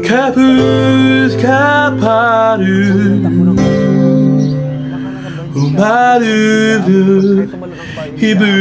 Kapus kaparu Umaru Hibu.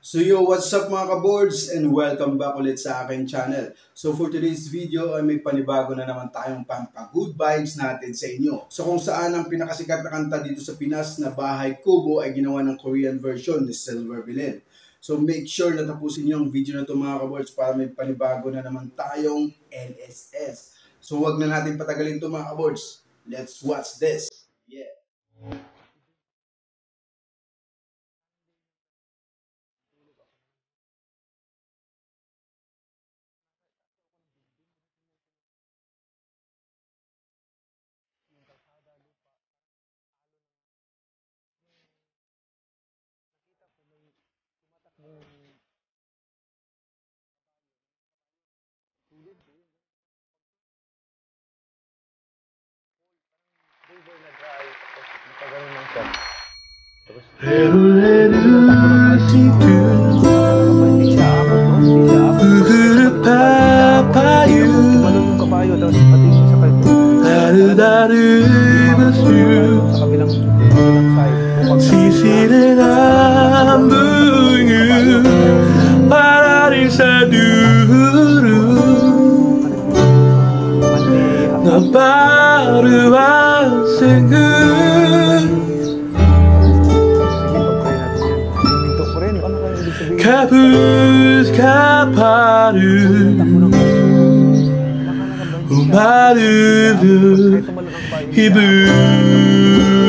So yo, what's up mga ka-boards and welcome back ulit sa aking channel. So for today's video ay may panibago na naman tayong pampa-good vibes natin sa inyo. So kung saan ang pinakasikat na kanta dito sa Pinas na Bahay Kubo ay ginawa ng Korean version ni Silver Villain. So make sure na tapusin niyo ang video na ito mga ka-boards para may panibago na naman tayong LSS. So wag na natin patagalin ito mga ka-boards. Let's watch this. Yeah. Sisirin ang bunga para rin sa dulo na paruan segun kapus kaparu umaru hibu.